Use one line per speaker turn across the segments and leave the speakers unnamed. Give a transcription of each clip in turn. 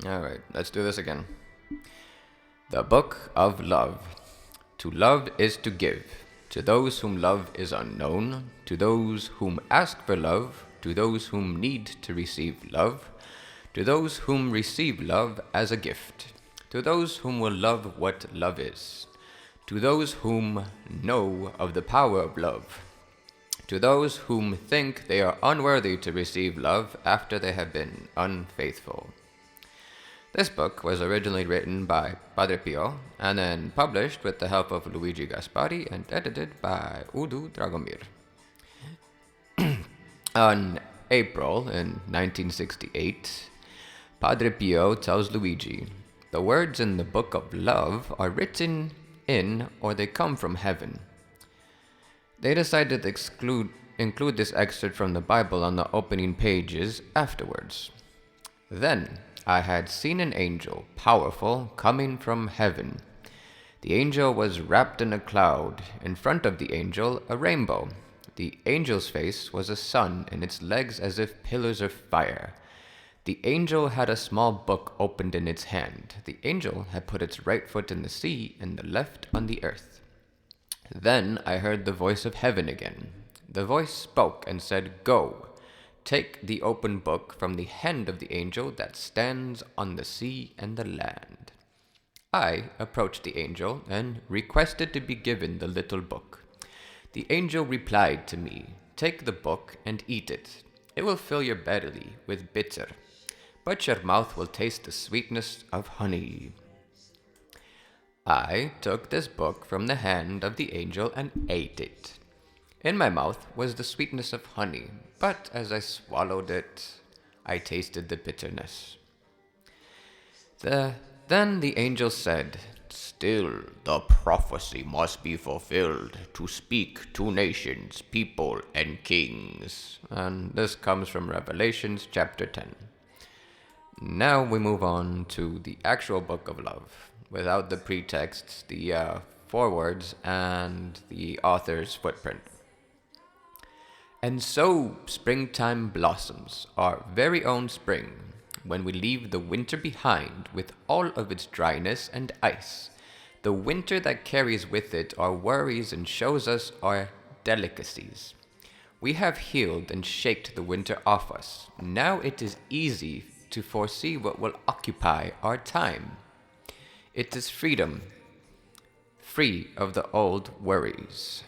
Alright, let's do this again. The Book of Love. To love is to give. To those whom love is unknown, to those whom ask for love, to those whom need to receive love, to those whom receive love as a gift, to those whom will love what love is, to those whom know of the power of love, to those whom think they are unworthy to receive love after they have been unfaithful. This book was originally written by Padre Pio and then published with the help of Luigi Gaspari and edited by Udo Dragomir. On April in 1968, Padre Pio tells Luigi, "The words in the Book of Love are written in or they come from heaven." They decided to include this excerpt from the Bible on the opening pages afterwards. Then I had seen an angel, powerful, coming from heaven. The angel was wrapped in a cloud. In front of the angel, a rainbow. The angel's face was a sun, and its legs as if pillars of fire. The angel had a small book opened in its hand. The angel had put its right foot in the sea and the left on the earth. Then I heard the voice of heaven again. The voice spoke and said, "Go. Take the open book from the hand of the angel that stands on the sea and the land." I approached the angel and requested to be given the little book. The angel replied to me, "Take the book and eat it. It will fill your belly with bitter, but your mouth will taste the sweetness of honey." I took this book from the hand of the angel and ate it. In my mouth was the sweetness of honey, but as I swallowed it, I tasted the bitterness. Then the angel said, "Still the prophecy must be fulfilled to speak to nations, people, and kings." And this comes from Revelations chapter 10. Now we move on to the actual Book of Love, without the pretext, the forewords, and the author's footprint. And so springtime blossoms, our very own spring, when we leave the winter behind with all of its dryness and ice, the winter that carries with it our worries and shows us our delicacies. We have healed and shaked the winter off us. Now it is easy to foresee what will occupy our time. It is freedom, free of the old worries.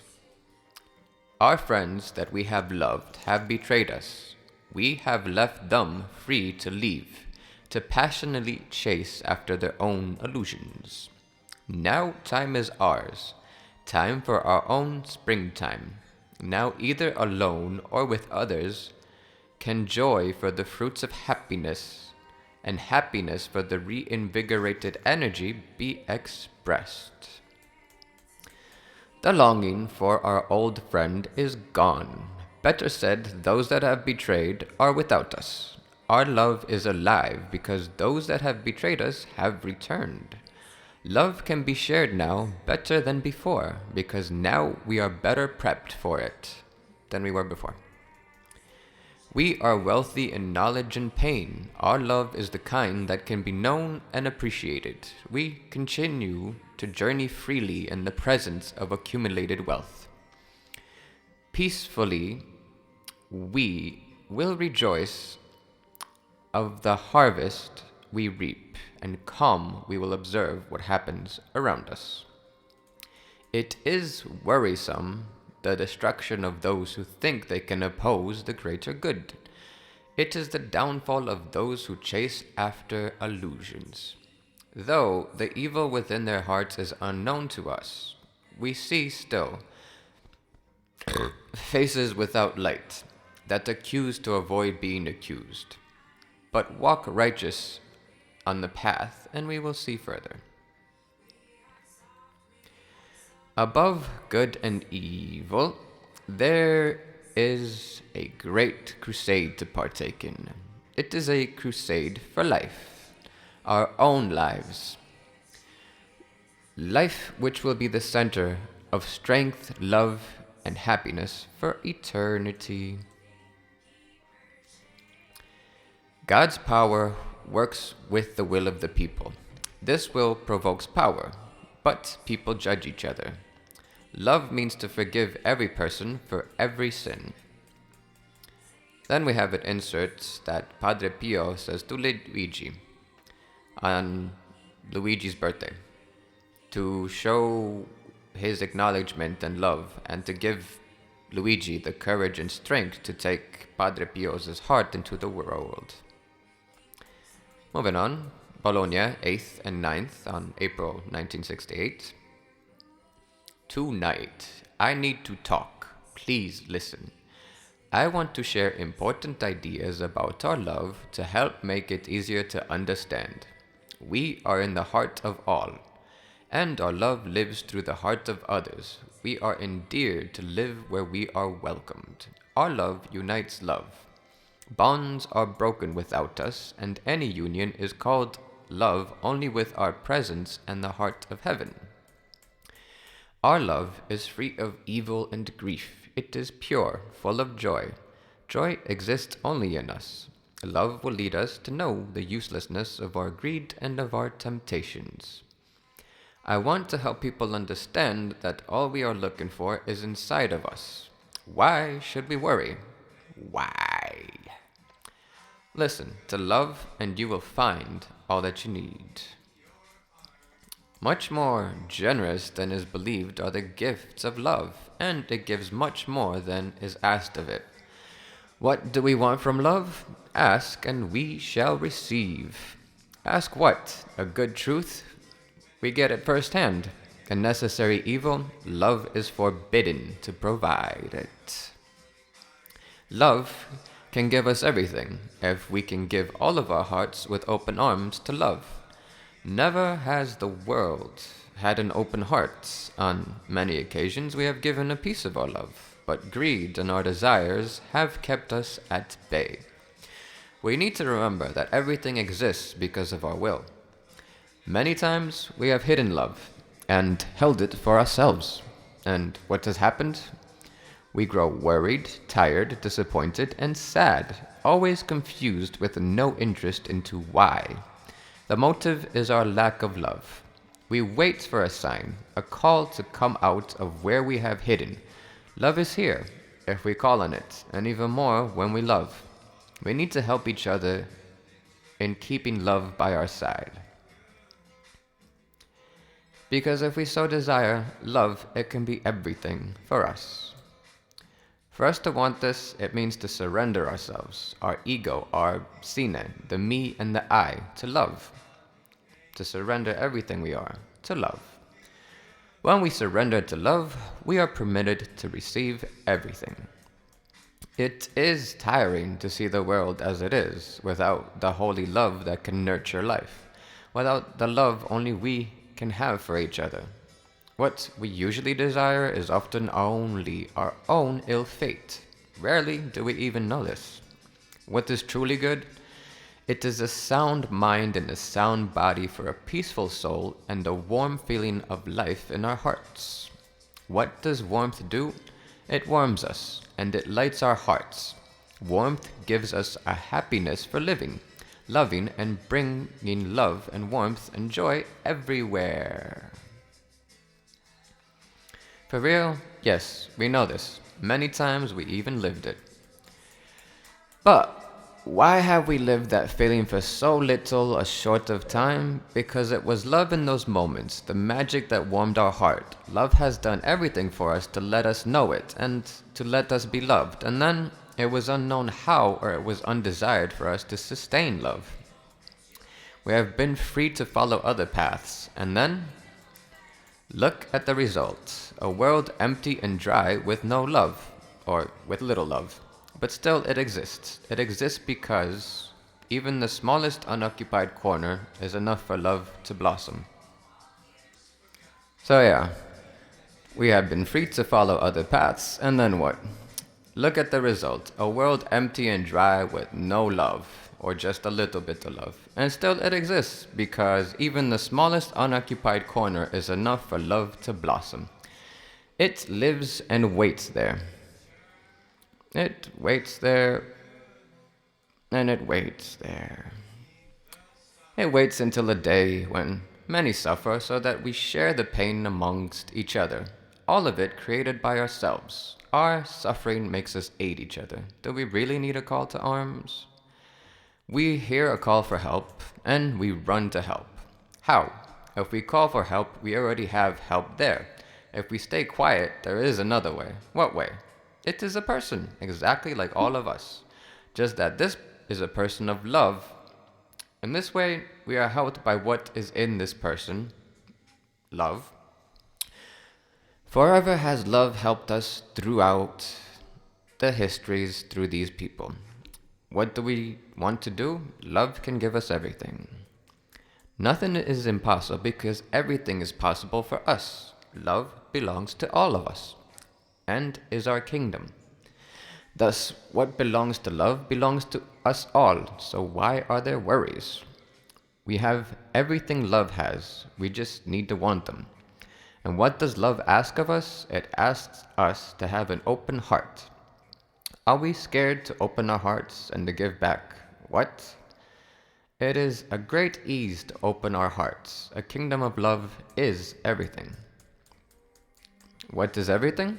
Our friends that we have loved have betrayed us. We have left them free to leave, to passionately chase after their own illusions. Now time is ours, time for our own springtime. Now either alone or with others can joy for the fruits of happiness and happiness for the reinvigorated energy be expressed. The longing for our old friend is gone. Better said, those that have betrayed are without us. Our love is alive because those that have betrayed us have returned. Love can be shared now better than before because now we are better prepped for it than we were before. We are wealthy in knowledge and pain. Our love is the kind that can be known and appreciated. We continue to journey freely in the presence of accumulated wealth. Peacefully, we will rejoice of the harvest we reap, and calm we will observe what happens around us. It is worrisome, the destruction of those who think they can oppose the greater good. It is the downfall of those who chase after illusions. Though the evil within their hearts is unknown to us, we see still faces without light that accuse to avoid being accused. But walk righteous on the path, and we will see further. Above good and evil, there is a great crusade to partake in. It is a crusade for life, our own lives. Life which will be the center of strength, love, and happiness for eternity. God's power works with the will of the people. This will provokes power, but people judge each other. Love means to forgive every person for every sin. Then we have an insert that Padre Pio says to Luigi on Luigi's birthday to show his acknowledgement and love and to give Luigi the courage and strength to take Padre Pio's heart into the world. Moving on, Bologna, 8th and 9th on April 1968. Tonight, I need to talk. Please listen. I want to share important ideas about our love to help make it easier to understand. We are in the heart of all, and our love lives through the heart of others. We are endeared to live where we are welcomed. Our love unites love. Bonds are broken without us, and any union is called love only with our presence and the heart of heaven. Our love is free of evil and grief. It is pure, full of joy. Joy exists only in us. Love will lead us to know the uselessness of our greed and of our temptations. I want to help people understand that all we are looking for is inside of us. Why should we worry? Why? Listen to love and you will find all that you need. Much more generous than is believed are the gifts of love, and it gives much more than is asked of it. What do we want from love? Ask, and we shall receive. Ask what? A good truth? We get it firsthand. A necessary evil? Love is forbidden to provide it. Love can give us everything if we can give all of our hearts with open arms to love. Never has the world had an open heart. On many occasions we have given a piece of our love, but greed and our desires have kept us at bay. We need to remember that everything exists because of our will. Many times we have hidden love and held it for ourselves. And what has happened? We grow worried, tired, disappointed, and sad, always confused with no interest into why. The motive is our lack of love. We wait for a sign, a call to come out of where we have hidden. Love is here, if we call on it, and even more when we love. We need to help each other in keeping love by our side. Because if we so desire love, it can be everything for us. For us to want this, it means to surrender ourselves, our ego, our sine, the me and the I, to love. To surrender everything we are, to love. When we surrender to love, we are permitted to receive everything. It is tiring to see the world as it is, without the holy love that can nurture life, without the love only we can have for each other. What we usually desire is often only our own ill fate. Rarely do we even know this. What is truly good? It is a sound mind and a sound body for a peaceful soul and a warm feeling of life in our hearts. What does warmth do? It warms us, and it lights our hearts. Warmth gives us a happiness for living, loving, and bringing love and warmth and joy everywhere. For real? Yes, we know this. Many times we even lived it. But why have we lived that feeling for so little a short of time? Because it was love in those moments, the magic that warmed our heart. Love has done everything for us to let us know it and to let us be loved. And then it was unknown how, or it was undesired for us to sustain love. We have been free to follow other paths. And then, look at the result. A world empty and dry with no love, or with little love. But still it exists. It exists because even the smallest unoccupied corner is enough for love to blossom. So yeah, we have been free to follow other paths, and then what? Look at the result. A world empty and dry with no love, or just a little bit of love. And still it exists because even the smallest unoccupied corner is enough for love to blossom. It lives and waits there. It waits there, and it waits there. It waits until a day when many suffer so that we share the pain amongst each other. All of it created by ourselves. Our suffering makes us aid each other. Do we really need a call to arms? We hear a call for help, and we run to help. How? If we call for help, we already have help there. If we stay quiet, there is another way. What way? It is a person, exactly like all of us. Just that this is a person of love. In this way, we are helped by what is in this person, love. Forever has love helped us throughout the histories through these people. What do we want to do? Love can give us everything. Nothing is impossible because everything is possible for us. Love belongs to all of us and is our kingdom. Thus, what belongs to love belongs to us all, so why are there worries? We have everything love has, we just need to want them. And what does love ask of us? It asks us to have an open heart. Are we scared to open our hearts and to give back? What? It is a great ease to open our hearts. A kingdom of love is everything. What is everything?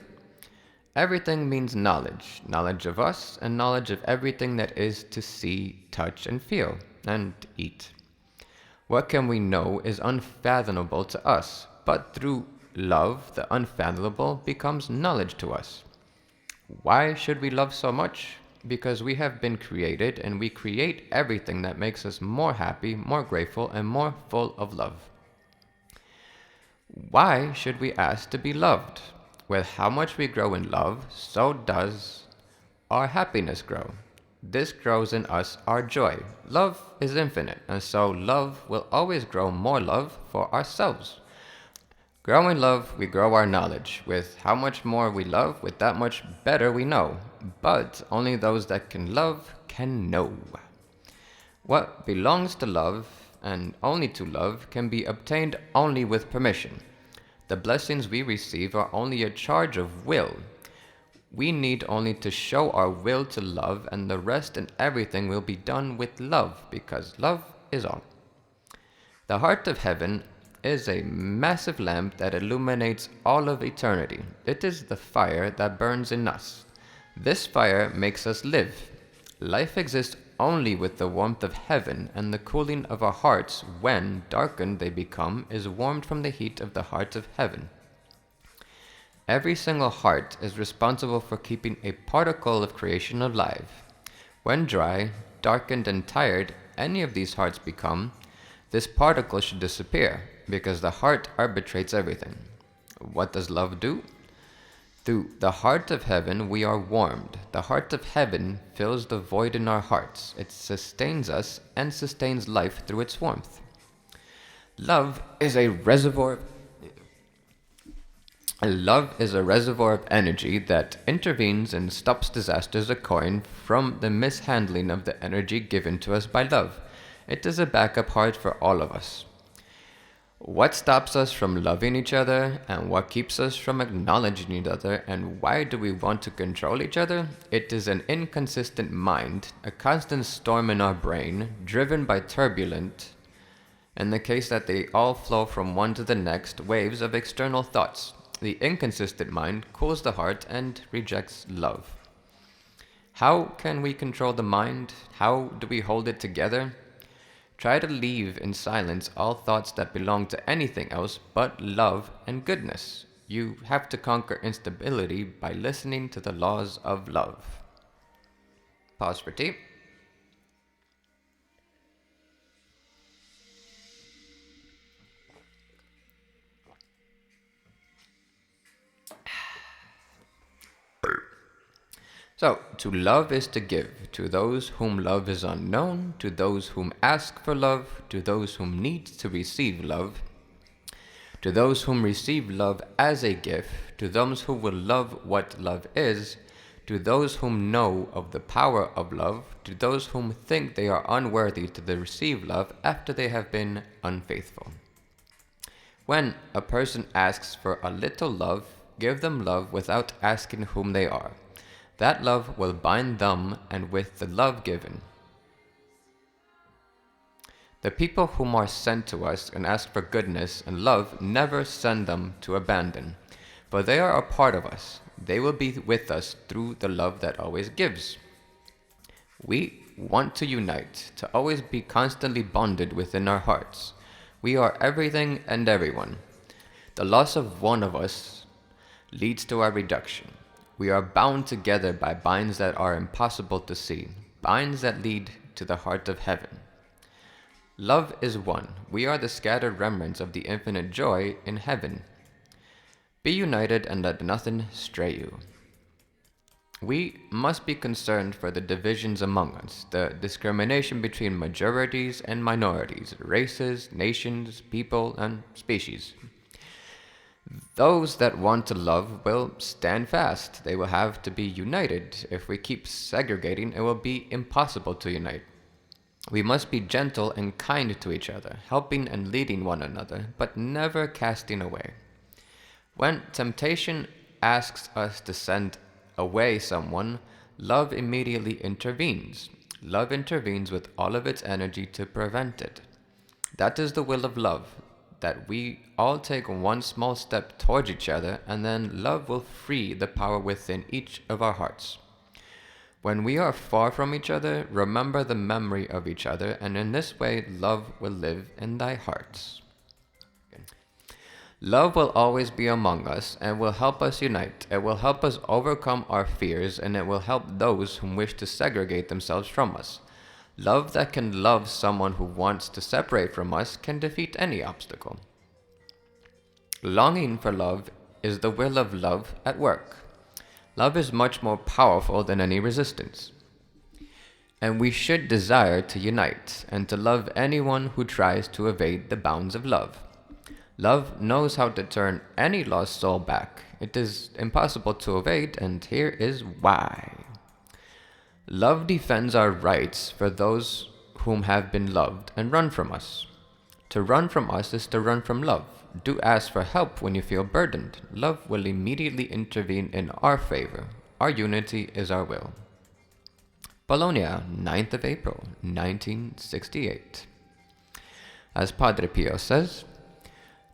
Everything means knowledge. Knowledge of us and knowledge of everything that is to see, touch, and feel, and eat. What can we know is unfathomable to us, but through love, the unfathomable becomes knowledge to us. Why should we love so much? Because we have been created, and we create everything that makes us more happy, more grateful, and more full of love. Why should we ask to be loved? With how much we grow in love, so does our happiness grow. This grows in us our joy. Love is infinite, and so love will always grow more love for ourselves. Grow in love, we grow our knowledge. With how much more we love, with that much better we know. But only those that can love can know. What belongs to love, and only to love, can be obtained only with permission. The blessings we receive are only a charge of will. We need only to show our will to love, and the rest and everything will be done with love, because love is all. The heart of heaven is a massive lamp that illuminates all of eternity. It is the fire that burns in us. This fire makes us live. Life exists only with the warmth of heaven, and the cooling of our hearts, when darkened they become, is warmed from the heat of the heart of heaven. Every single heart is responsible for keeping a particle of creation alive. When dry, darkened, and tired any of these hearts become, this particle should disappear, because the heart arbitrates everything. What does love do? Through the heart of heaven we are warmed. The heart of heaven fills the void in our hearts. It sustains us and sustains life through its warmth. Love is a reservoir of energy that intervenes and stops disasters occurring from the mishandling of the energy given to us by love. It is a backup heart for all of us. What stops us from loving each other, and what keeps us from acknowledging each other, and why do we want to control each other? It is an inconsistent mind, a constant storm in our brain, driven by turbulent, in the case that they all flow from one to the next, waves of external thoughts. The inconsistent mind cools the heart and rejects love. How can we control the mind? How do we hold it together? Try to leave in silence all thoughts that belong to anything else but love and goodness. You have to conquer instability by listening to the laws of love. Pause for tea. So, to love is to give, to those whom love is unknown, to those whom ask for love, to those whom need to receive love, to those whom receive love as a gift, to those who will love what love is, to those whom know of the power of love, to those whom think they are unworthy to receive love after they have been unfaithful. When a person asks for a little love, give them love without asking whom they are. That love will bind them and with the love given. The people whom are sent to us and ask for goodness and love never send them to abandon, for they are a part of us. They will be with us through the love that always gives. We want to unite, to always be constantly bonded within our hearts. We are everything and everyone. The loss of one of us leads to our reduction. We are bound together by binds that are impossible to see, binds that lead to the heart of heaven. Love is one. We are the scattered remnants of the infinite joy in heaven. Be united and let nothing stray you. We must be concerned for the divisions among us, the discrimination between majorities and minorities, races, nations, people, and species. Those that want to love will stand fast. They will have to be united. If we keep segregating, it will be impossible to unite. We must be gentle and kind to each other, helping and leading one another, but never casting away. When temptation asks us to send away someone, love immediately intervenes. Love intervenes with all of its energy to prevent it. That is the will of love, that we all take one small step towards each other, and then love will free the power within each of our hearts. When we are far from each other, remember the memory of each other, and in this way love will live in thy hearts. Love will always be among us and will help us unite. It will help us overcome our fears, and it will help those who wish to segregate themselves from us. Love that can love someone who wants to separate from us can defeat any obstacle. Longing for love is the will of love at work. Love is much more powerful than any resistance. And we should desire to unite and to love anyone who tries to evade the bounds of love. Love knows how to turn any lost soul back. It is impossible to evade, and here is why. Love defends our rights for those whom have been loved and run from us. To run from us is to run from love. Do ask for help when you feel burdened. Love will immediately intervene in our favor. Our unity is our will. Bologna, 9th of April, 1968. As Padre Pio says,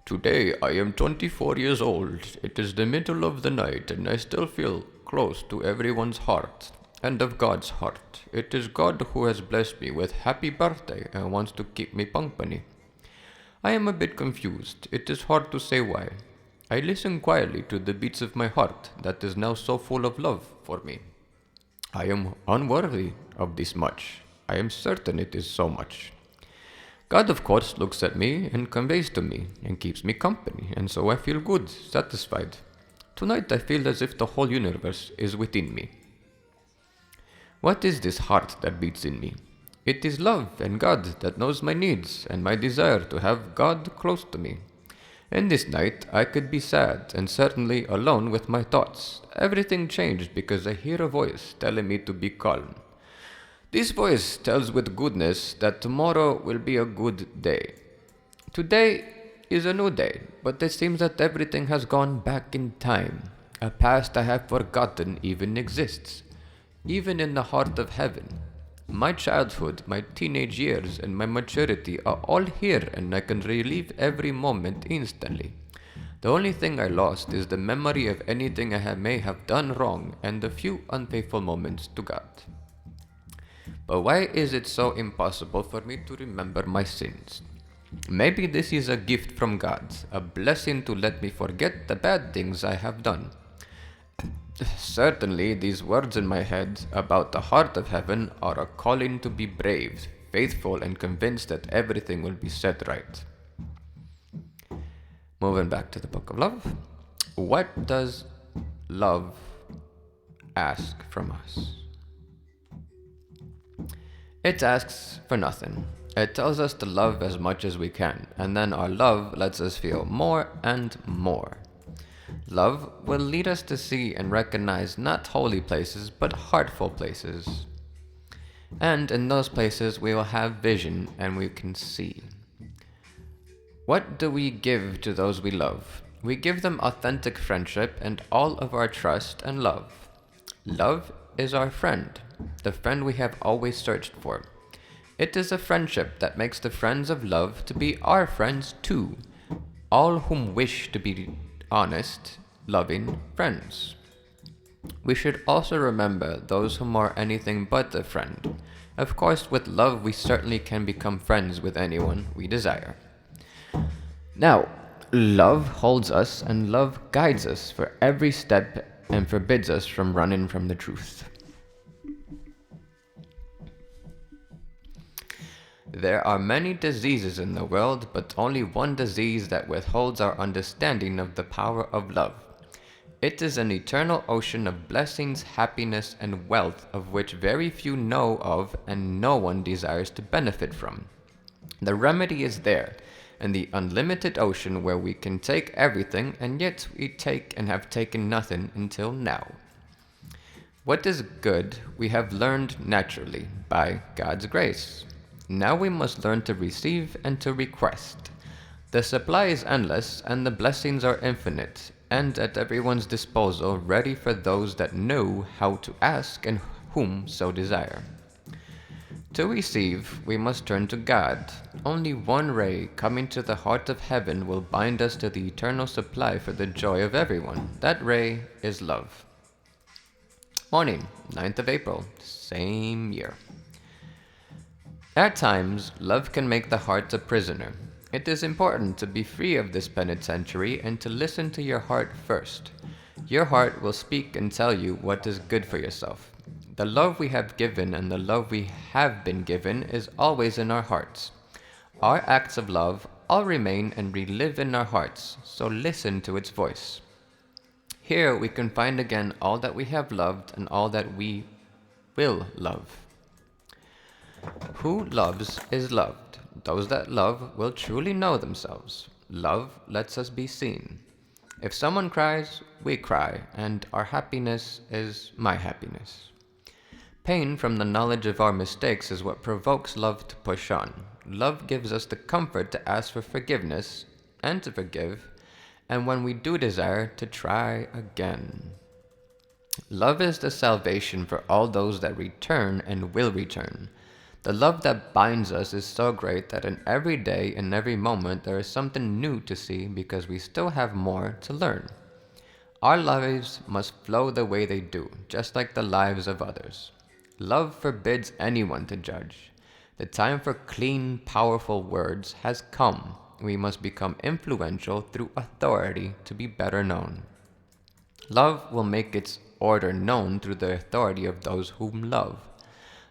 "Today I am 24 years old. It is the middle of the night and I still feel close to everyone's heart and of God's heart. It is God who has blessed me with happy birthday and wants to keep me company. I am a bit confused. It is hard to say why. I listen quietly to the beats of my heart that is now so full of love for me. I am unworthy of this much. I am certain it is so much. God, of course, looks at me and conveys to me and keeps me company, and so I feel good, satisfied. Tonight I feel as if the whole universe is within me. What is this heart that beats in me? It is love and God that knows my needs and my desire to have God close to me. In this night I could be sad and certainly alone with my thoughts. Everything changed because I hear a voice telling me to be calm. This voice tells with goodness that tomorrow will be a good day. Today is a new day, but it seems that everything has gone back in time. A past I have forgotten even exists, even in the heart of heaven. My childhood, my teenage years, and my maturity are all here, and I can relive every moment instantly. The only thing I lost is the memory of anything may have done wrong and the few unfaithful moments to God. But why is it so impossible for me to remember my sins? Maybe this is a gift from God, a blessing to let me forget the bad things I have done. Certainly, these words in my head about the heart of heaven are a calling to be brave, faithful, and convinced that everything will be set right. Moving back to the Book of Love. What does love ask from us? It asks for nothing. It tells us to love as much as we can, and then our love lets us feel more and more. Love will lead us to see and recognize not holy places, but heartful places. And in those places we will have vision and we can see. What do we give to those we love? We give them authentic friendship and all of our trust and love. Love is our friend, the friend we have always searched for. It is a friendship that makes the friends of love to be our friends too, all whom wish to be honest, loving friends. We should also remember those whom are anything but a friend. Of course, with love, we certainly can become friends with anyone we desire. Now, love holds us and love guides us for every step and forbids us from running from the truth. There are many diseases in the world, but only one disease that withholds our understanding of the power of love. It is an eternal ocean of blessings, happiness, and wealth of which very few know of and no one desires to benefit from. The remedy is there, in the unlimited ocean where we can take everything and yet we take and have taken nothing until now. What is good we have learned naturally, by God's grace. Now we must learn to receive and to request. The supply is endless and the blessings are infinite, and at everyone's disposal, ready for those that know how to ask and whom so desire. To receive, we must turn to God. Only one ray coming to the heart of heaven will bind us to the eternal supply for the joy of everyone. That ray is love. Morning, 9th of April, same year. At times, love can make the heart a prisoner. It is important to be free of this penitentiary and to listen to your heart first. Your heart will speak and tell you what is good for yourself. The love we have given and the love we have been given is always in our hearts. Our acts of love all remain and relive in our hearts, so listen to its voice. Here we can find again all that we have loved and all that we will love. Who loves is loved. Those that love will truly know themselves. Love lets us be seen. If someone cries, we cry, and our happiness is my happiness. Pain from the knowledge of our mistakes is what provokes love to push on. Love gives us the comfort to ask for forgiveness and to forgive, and when we do desire, to try again. Love is the salvation for all those that return and will return. The love that binds us is so great that in every day and every moment there is something new to see because we still have more to learn. Our lives must flow the way they do, just like the lives of others. Love forbids anyone to judge. The time for clean, powerful words has come. We must become influential through authority to be better known. Love will make its order known through the authority of those whom love.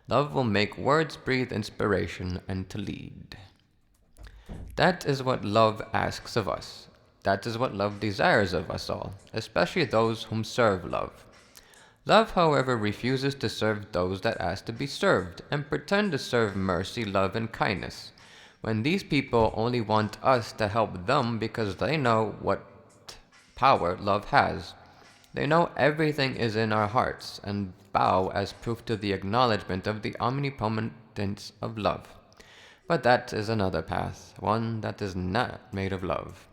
Love will make words breathe inspiration and to lead. That is what love asks of us. That is what love desires of us all, especially those whom serve love. Love, however, refuses to serve those that ask to be served, and pretend to serve mercy, love, and kindness, when these people only want us to help them because they know what power love has. They know everything is in our hearts, and bow as proof to the acknowledgement of the omnipotence of love. But that is another path, one that is not made of love.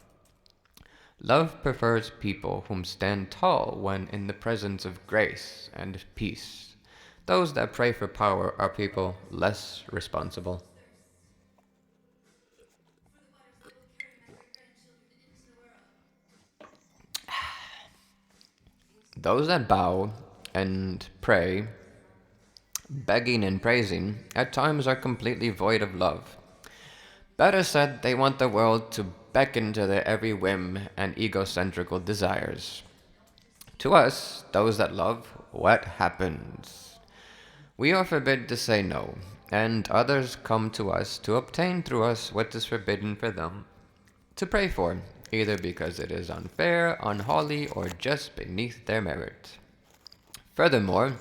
Love prefers people whom stand tall when in the presence of grace and peace. Those that pray for power are people less responsible. Those that bow and pray, begging and praising, at times are completely void of love. Better said, they want the world to beckon to their every whim and egocentrical desires. To us, those that love, what happens? We are forbidden to say no, and others come to us to obtain through us what is forbidden for them to pray for, either because it is unfair, unholy, or just beneath their merit. Furthermore,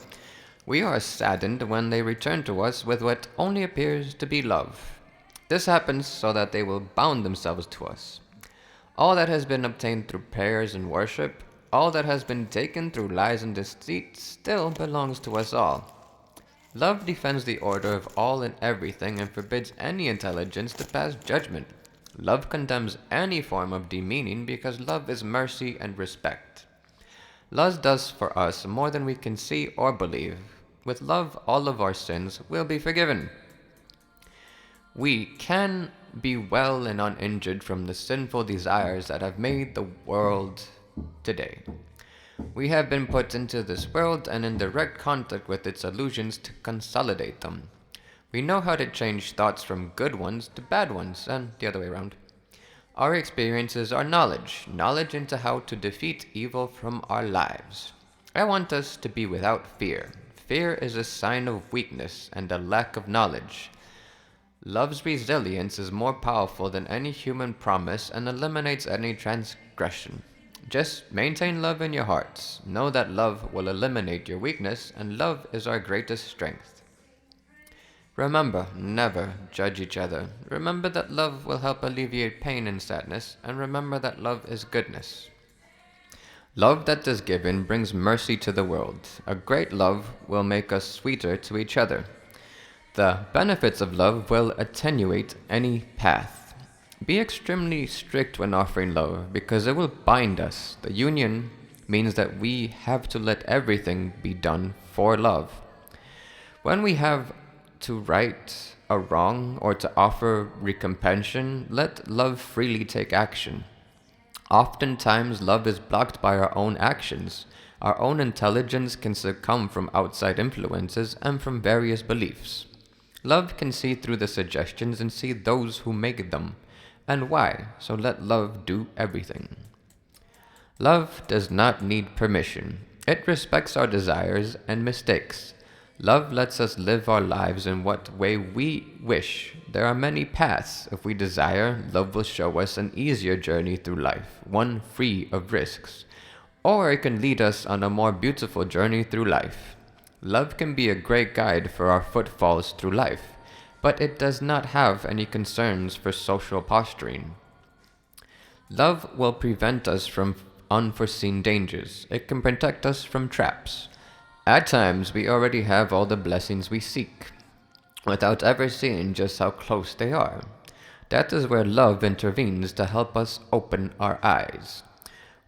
we are saddened when they return to us with what only appears to be love. This happens so that they will bound themselves to us. All that has been obtained through prayers and worship, all that has been taken through lies and deceit, still belongs to us all. Love defends the order of all and everything and forbids any intelligence to pass judgment. Love condemns any form of demeaning because love is mercy and respect. Love does for us more than we can see or believe. With love, all of our sins will be forgiven. We can be well and uninjured from the sinful desires that have made the world today. We have been put into this world and in direct contact with its illusions to consolidate them. We know how to change thoughts from good ones to bad ones, and the other way around. Our experiences are knowledge, knowledge into how to defeat evil from our lives. I want us to be without fear. Fear is a sign of weakness and a lack of knowledge. Love's resilience is more powerful than any human promise and eliminates any transgression. Just maintain love in your hearts. Know that love will eliminate your weakness, and love is our greatest strength. Remember, never judge each other. Remember that love will help alleviate pain and sadness, and remember that love is goodness. Love that is given brings mercy to the world. A great love will make us sweeter to each other. The benefits of love will attenuate any path. Be extremely strict when offering love, because it will bind us. The union means that we have to let everything be done for love. When we have to right a wrong or to offer recompense, let love freely take action. Oftentimes, love is blocked by our own actions. Our own intelligence can succumb from outside influences and from various beliefs. Love can see through the suggestions and see those who make them, and why, so let love do everything. Love does not need permission. It respects our desires and mistakes. Love lets us live our lives in what way we wish. There are many paths. If we desire, love will show us an easier journey through life, one free of risks. Or it can lead us on a more beautiful journey through life. Love can be a great guide for our footfalls through life, but it does not have any concerns for social posturing. Love will prevent us from unforeseen dangers. It can protect us from traps. At times, we already have all the blessings we seek, without ever seeing just how close they are. That is where love intervenes to help us open our eyes.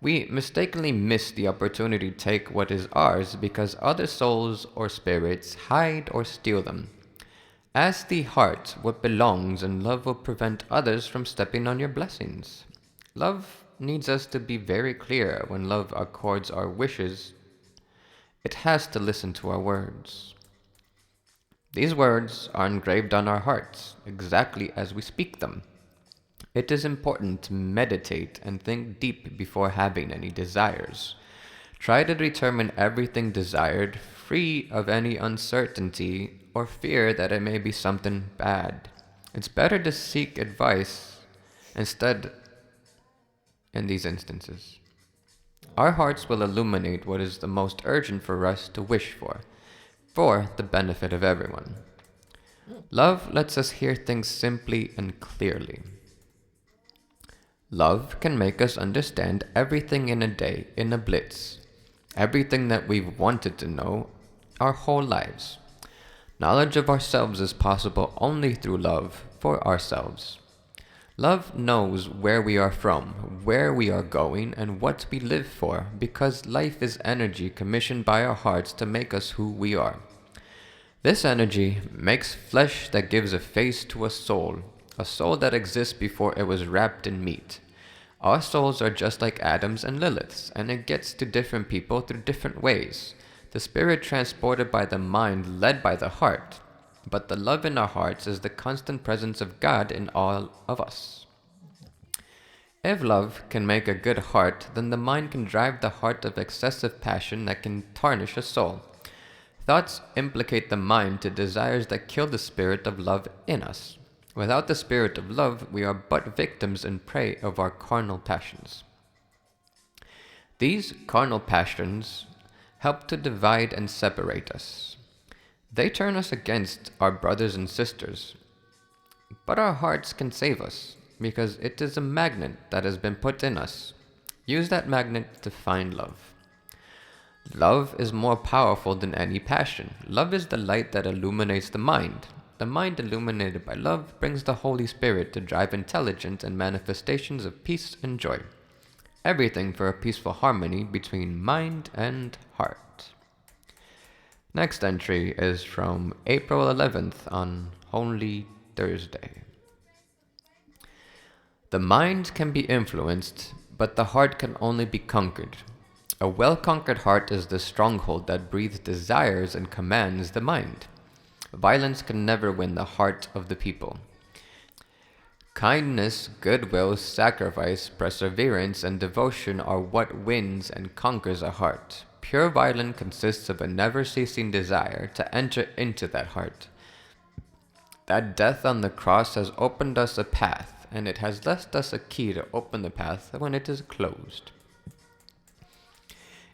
We mistakenly miss the opportunity to take what is ours because other souls or spirits hide or steal them. Ask the heart what belongs, and love will prevent others from stepping on your blessings. Love needs us to be very clear when love accords our wishes. It has to listen to our words. These words are engraved on our hearts, exactly as we speak them. It is important to meditate and think deep before having any desires. Try to determine everything desired, free of any uncertainty or fear that it may be something bad. It's better to seek advice instead in these instances. Our hearts will illuminate what is the most urgent for us to wish for the benefit of everyone. Love lets us hear things simply and clearly. Love can make us understand everything in a day, in a blitz. Everything that we've wanted to know our whole lives. Knowledge of ourselves is possible only through love for ourselves. Love knows where we are from, where we are going, and what we live for, because life is energy commissioned by our hearts to make us who we are. This energy makes flesh that gives a face to a soul that exists before it was wrapped in meat. Our souls are just like Adam's and Lilith's, and it gets to different people through different ways. The spirit transported by the mind, led by the heart. But the love in our hearts is the constant presence of God in all of us. If love can make a good heart, then the mind can drive the heart of excessive passion that can tarnish a soul. Thoughts implicate the mind to desires that kill the spirit of love in us. Without the spirit of love, we are but victims and prey of our carnal passions. These carnal passions help to divide and separate us. They turn us against our brothers and sisters. But our hearts can save us, because it is a magnet that has been put in us. Use that magnet to find love. Love is more powerful than any passion. Love is the light that illuminates the mind. The mind illuminated by love brings the Holy Spirit to drive intelligence and manifestations of peace and joy. Everything for a peaceful harmony between mind and heart. Next entry is from April 11th on Holy Thursday. The mind can be influenced, but the heart can only be conquered. A well-conquered heart is the stronghold that breathes desires and commands the mind. Violence can never win the heart of the people. Kindness, goodwill, sacrifice, perseverance, and devotion are what wins and conquers a heart. Pure violence consists of a never-ceasing desire to enter into that heart. That death on the cross has opened us a path, and it has left us a key to open the path when it is closed.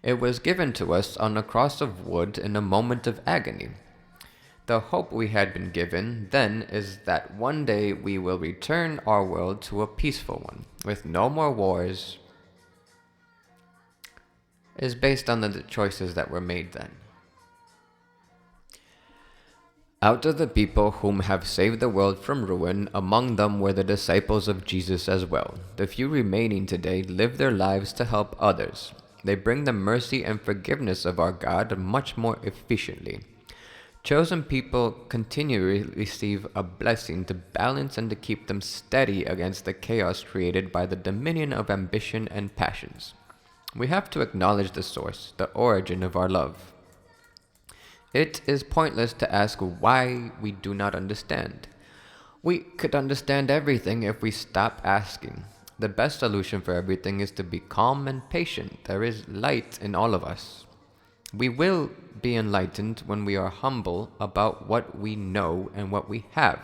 It was given to us on a cross of wood in a moment of agony. The hope we had been given then is that one day we will return our world to a peaceful one, with no more wars, is based on the choices that were made then. Out of the people whom have saved the world from ruin, among them were the disciples of Jesus as well. The few remaining today live their lives to help others. They bring the mercy and forgiveness of our God much more efficiently. Chosen people continually receive a blessing to balance and to keep them steady against the chaos created by the dominion of ambition and passions. We have to acknowledge the source, the origin of our love. It is pointless to ask why we do not understand. We could understand everything if we stop asking. The best solution for everything is to be calm and patient. There is light in all of us. We will be enlightened when we are humble about what we know and what we have.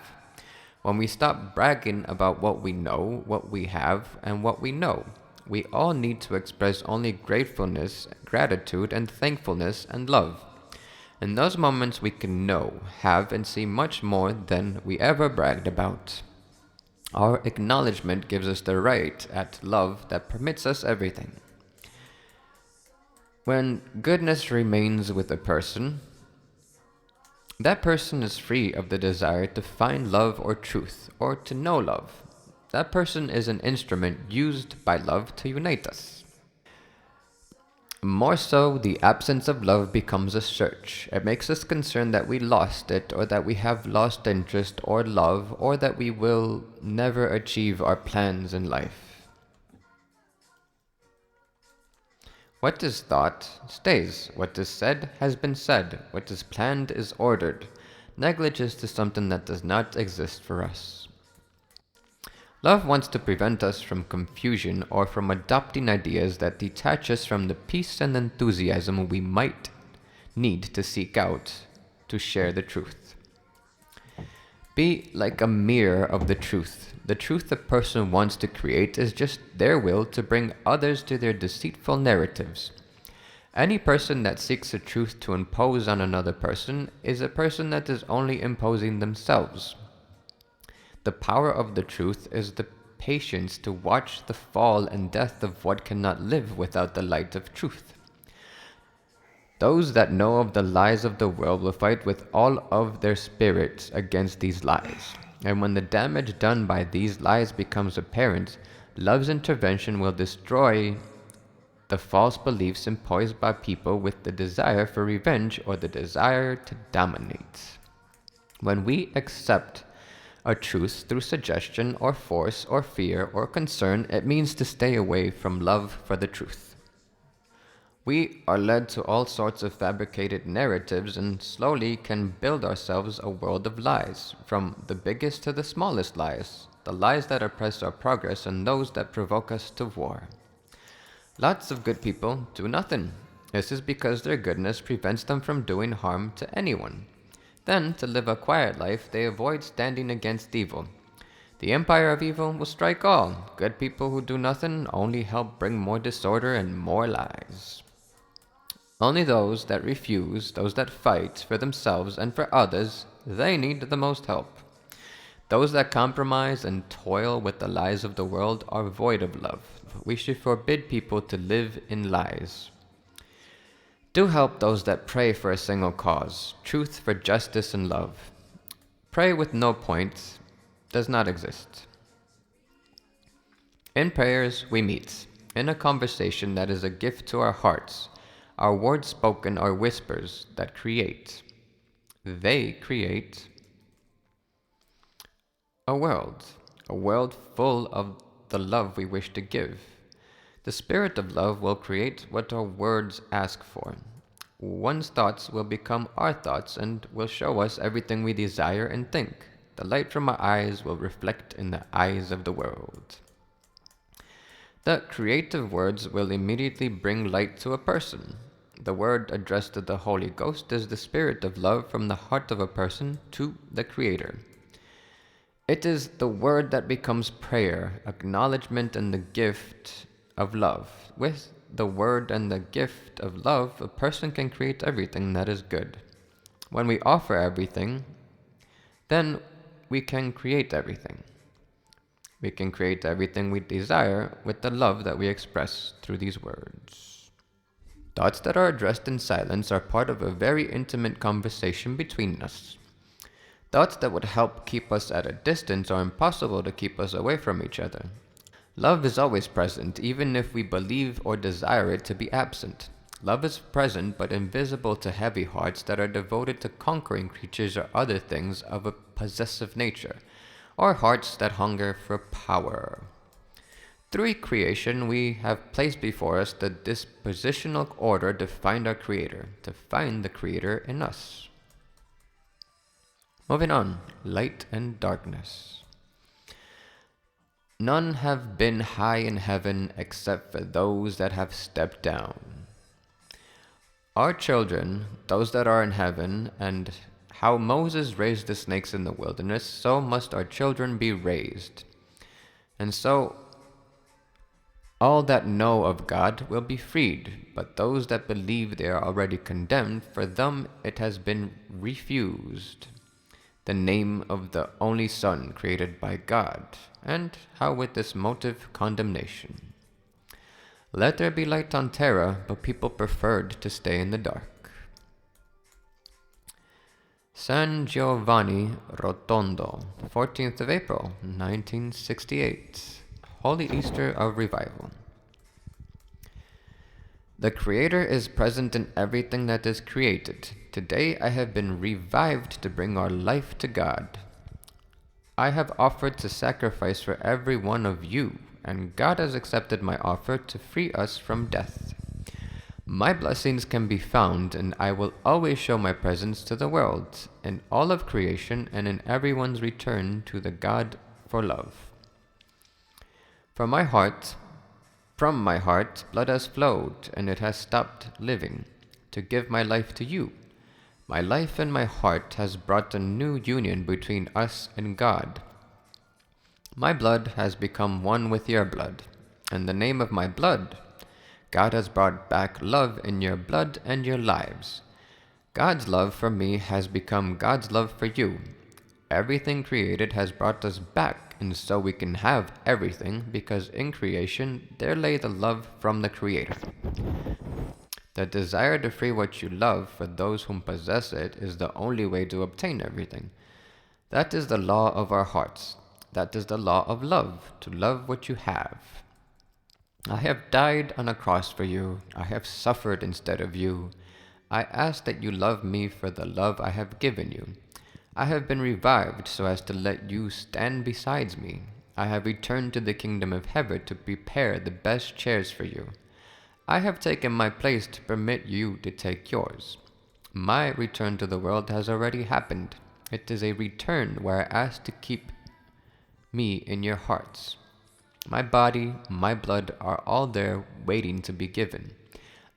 When we stop bragging about what we know, what we have, and what we know. We all need to express only gratefulness, gratitude, and thankfulness and love. In those moments we can know, have, and see much more than we ever bragged about. Our acknowledgement gives us the right at love that permits us everything. When goodness remains with a person, that person is free of the desire to find love or truth, or to know love. That person is an instrument used by love to unite us. More so, the absence of love becomes a search. It makes us concerned that we lost it, or that we have lost interest or love, or that we will never achieve our plans in life. What is thought stays. What is said has been said. What is planned is ordered. Negligence is something that does not exist for us. Love wants to prevent us from confusion or from adopting ideas that detach us from the peace and enthusiasm we might need to seek out to share the truth. Be like a mirror of the truth. The truth a person wants to create is just their will to bring others to their deceitful narratives. Any person that seeks a truth to impose on another person is a person that is only imposing themselves. The power of the truth is the patience to watch the fall and death of what cannot live without the light of truth. Those that know of the lies of the world will fight with all of their spirits against these lies. And when the damage done by these lies becomes apparent, love's intervention will destroy the false beliefs imposed by people with the desire for revenge or the desire to dominate. When we accept a truth through suggestion or force or fear or concern, it means to stay away from love for the truth. We are led to all sorts of fabricated narratives and slowly can build ourselves a world of lies, from the biggest to the smallest lies, the lies that oppress our progress and those that provoke us to war. Lots of good people do nothing. This is because their goodness prevents them from doing harm to anyone. Then, to live a quiet life, they avoid standing against evil. The empire of evil will strike all. Good people who do nothing only help bring more disorder and more lies. Only those that refuse, those that fight for themselves and for others, they need the most help. Those that compromise and toil with the lies of the world are void of love. We should forbid people to live in lies. Do help those that pray for a single cause, truth for justice and love. Pray with no point does not exist. In prayers we meet, in a conversation that is a gift to our hearts. Our words spoken are whispers that create. They create. a world full of the love we wish to give. The spirit of love will create what our words ask for. One's thoughts will become our thoughts and will show us everything we desire and think. The light from our eyes will reflect in the eyes of the world. The creative words will immediately bring light to a person. The word addressed to the Holy Ghost is the spirit of love from the heart of a person to the Creator. It is the word that becomes prayer, acknowledgement, and the gift of love. With the word and the gift of love, a person can create everything that is good. When we offer everything, then we can create everything. We can create everything we desire with the love that we express through these words. Thoughts that are addressed in silence are part of a very intimate conversation between us. Thoughts that would help keep us at a distance are impossible to keep us away from each other. Love is always present, even if we believe or desire it to be absent. Love is present but invisible to heavy hearts that are devoted to conquering creatures or other things of a possessive nature, or hearts that hunger for power. Through creation, we have placed before us the dispositional order to find our Creator, to find the Creator in us. Moving on, light and darkness. None have been high in heaven except for those that have stepped down. Our children, those that are in heaven, and how Moses raised the snakes in the wilderness, so must our children be raised. And so all that know of God will be freed, but those that believe they are already condemned, for them it has been refused the name of the only Son created by God, and how with this motive condemnation. Let there be light on terra, but people preferred to stay in the dark. San Giovanni Rotondo, 14th of April, 1968. Holy Easter of Revival. The Creator is present in everything that is created. Today I have been revived to bring our life to God. I have offered to sacrifice for every one of you, and God has accepted my offer to free us from death. My blessings can be found, and I will always show my presence to the world, in all of creation, and in everyone's return to the God for love. From my heart, blood has flowed, and it has stopped living, to give my life to you. My life and my heart has brought a new union between us and God. My blood has become one with your blood. In the name of my blood, God has brought back love in your blood and your lives. God's love for me has become God's love for you. Everything created has brought us back, and so we can have everything, because in creation there lay the love from the Creator. The desire to free what you love for those whom possess it is the only way to obtain everything. That is the law of our hearts. That is the law of love, to love what you have. I have died on a cross for you. I have suffered instead of you. I ask that you love me for the love I have given you. I have been revived so as to let you stand beside me. I have returned to the kingdom of heaven to prepare the best chairs for you. I have taken my place to permit you to take yours. My return to the world has already happened. It is a return where I ask to keep me in your hearts. My body, my blood are all there waiting to be given.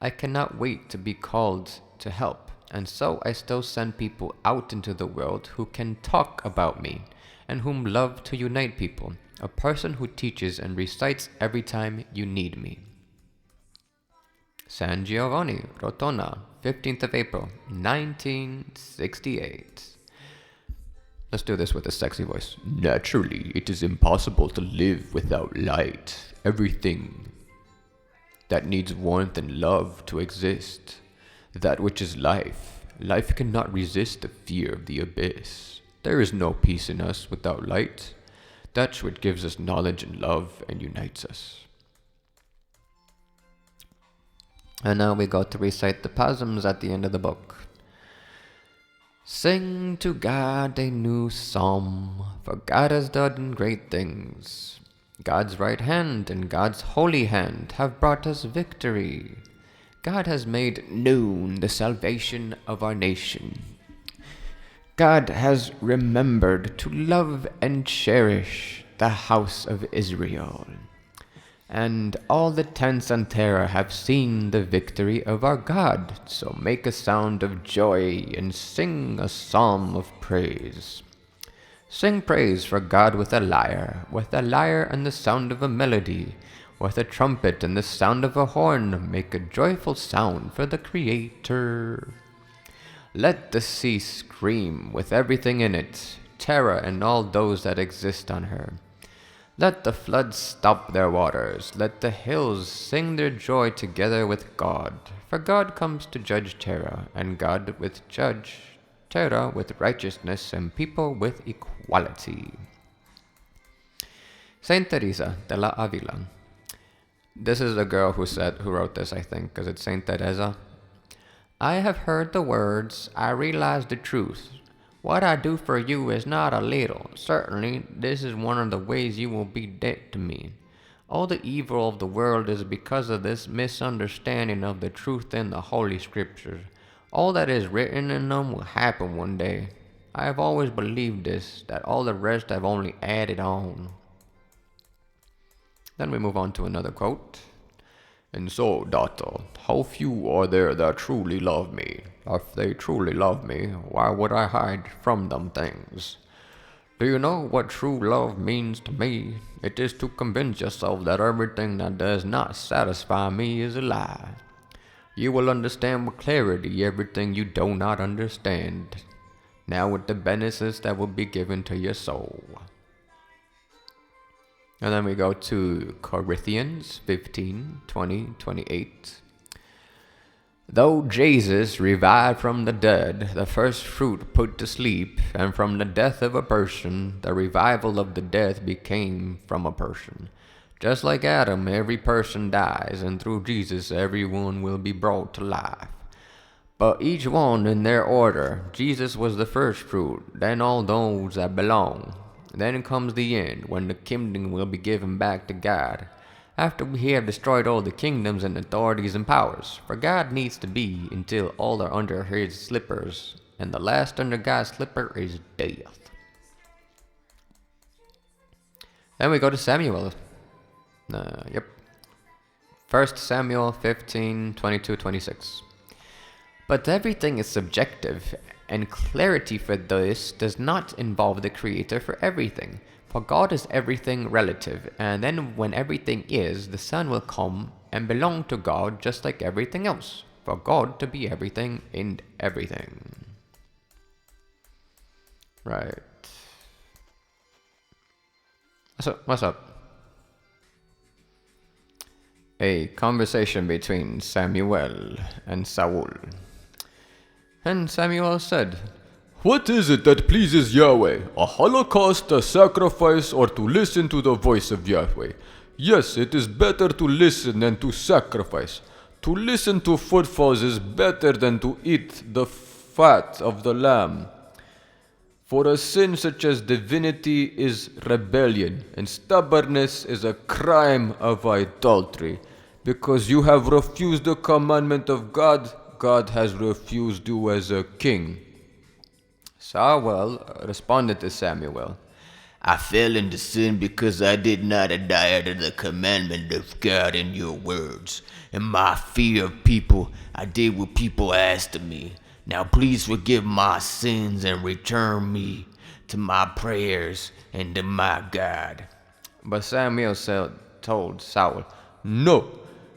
I cannot wait to be called to help, and so I still send people out into the world who can talk about me, and whom love to unite people, a person who teaches and recites every time you need me. San Giovanni Rotona, 15th of April, 1968. Let's do this with a sexy voice. Naturally, it is impossible to live without light. Everything that needs warmth and love to exist. That which is life. Life cannot resist the fear of the abyss. There is no peace in us without light. That's what gives us knowledge and love and unites us. And now we go to recite the pasms at the end of the book. Sing to God a new psalm, for God has done great things. God's right hand and God's holy hand have brought us victory. God has made known the salvation of our nation. God has remembered to love and cherish the house of Israel. And all the tents and terror have seen the victory of our God. So make a sound of joy and sing a psalm of praise. Sing praise for God with a lyre and the sound of a melody, with a trumpet and the sound of a horn. Make a joyful sound for the Creator. Let the sea scream with everything in it, terror and all those that exist on her. Let the floods stop their waters. Let the hills sing their joy together with God. For God comes to judge terror, and God with judge terror with righteousness, and people with equality. Saint Teresa de la Avila. This is the girl who wrote this, I think, because it's Saint Teresa. I have heard the words, I realize the truth. What I do for you is not a little. Certainly, this is one of the ways you will be dead to me. All the evil of the world is because of this misunderstanding of the truth in the Holy Scriptures. All that is written in them will happen one day. I have always believed this, that all the rest have only added on. Then we move on to another quote. And so, daughter, how few are there that truly love me? If they truly love me, why would I hide from them things? Do you know what true love means to me? It is to convince yourself that everything that does not satisfy me is a lie. You will understand with clarity everything you do not understand. Now with the benefits that will be given to your soul. And then we go to Corinthians 15, 20, 28. Though Jesus revived from the dead, the first fruit put to sleep, and from the death of a person, the revival of the death became from a person. Just like Adam, every person dies, and through Jesus, everyone will be brought to life. But each one in their order. Jesus was the first fruit, then all those that belong. Then comes the end, when the kingdom will be given back to God, after we have destroyed all the kingdoms and authorities and powers. For God needs to be until all are under his slippers, and the last under God's slipper is death. Then we go to Samuel. 1 Samuel 15, 22, 26. But everything is subjective, and clarity for this does not involve the Creator for everything. For God is everything relative, and then when everything is, the Son will come and belong to God just like everything else. For God to be everything in everything. Right. What's up? A conversation between Samuel and Saul. And Samuel said,
What is it that pleases Yahweh? A holocaust, a sacrifice, or to listen to the voice of Yahweh? Yes, it is better to listen than to sacrifice. To listen to footfalls is better than to eat the fat of the lamb. For a sin such as divinity is rebellion, and stubbornness is a crime of idolatry. Because you have refused the commandment of God, God has refused you as a king.
Saul responded to Samuel,
I fell into sin because I did not adhere to the commandment of God in your words. In my fear of people, I did what people asked of me. Now please forgive my sins and return me to my prayers and to my God.
But Samuel told Saul,
No,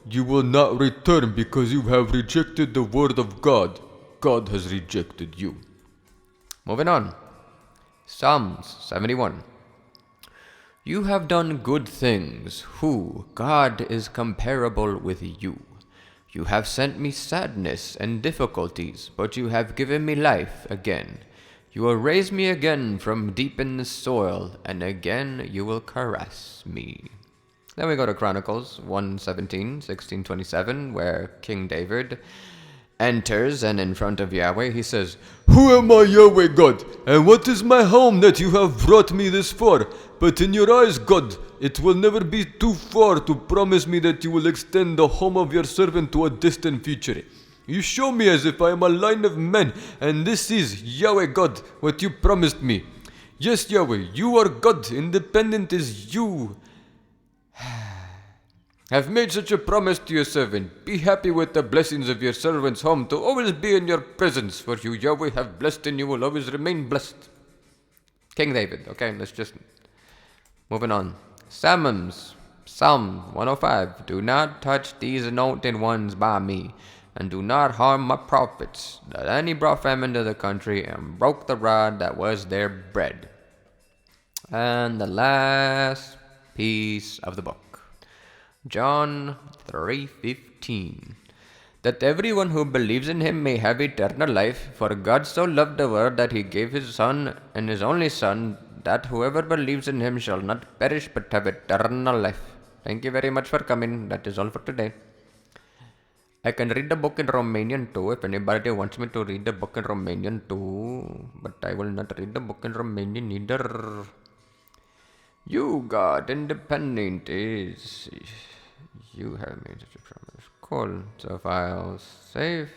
you will not return because you have rejected the word of God. God has rejected you.
Moving on. Psalms 71. You have done good things. Who, God, is comparable with you? You have sent me sadness and difficulties, but you have given me life again. You will raise me again from deep in the soil, and again you will caress me. Then we go to Chronicles 1:17, 16:27, where King David enters, and in front of Yahweh he says,
Who am I, Yahweh God? And what is my home that you have brought me this far? But in your eyes, God, it will never be too far to promise me that you will extend the home of your servant to a distant future. You show me as if I am a line of men, and this is, Yahweh God, what you promised me. Yes, Yahweh, you are God, independent as you have made such a promise to your servant. Be happy with the blessings of your servant's home to always be in your presence, for you, Yahweh, have blessed and you will always remain blessed. King David. Okay, let's just... Moving on. Psalm 105. Do not touch these anointed ones by me, and do not harm my prophets. That any brought famine to the country, and broke the rod that was their bread. And the last piece of the book. John 3:15. That everyone who believes in him may have eternal life. For God so loved the world that he gave his Son, and his only Son, that whoever believes in him shall not perish but have eternal life. Thank you very much for coming. That is all for today. I can read the book in Romanian too, if anybody wants me to read the book in Romanian too. But I will not read the book in Romanian either. You, God, independent is... You have made such a promise. Cool. So if I'll save...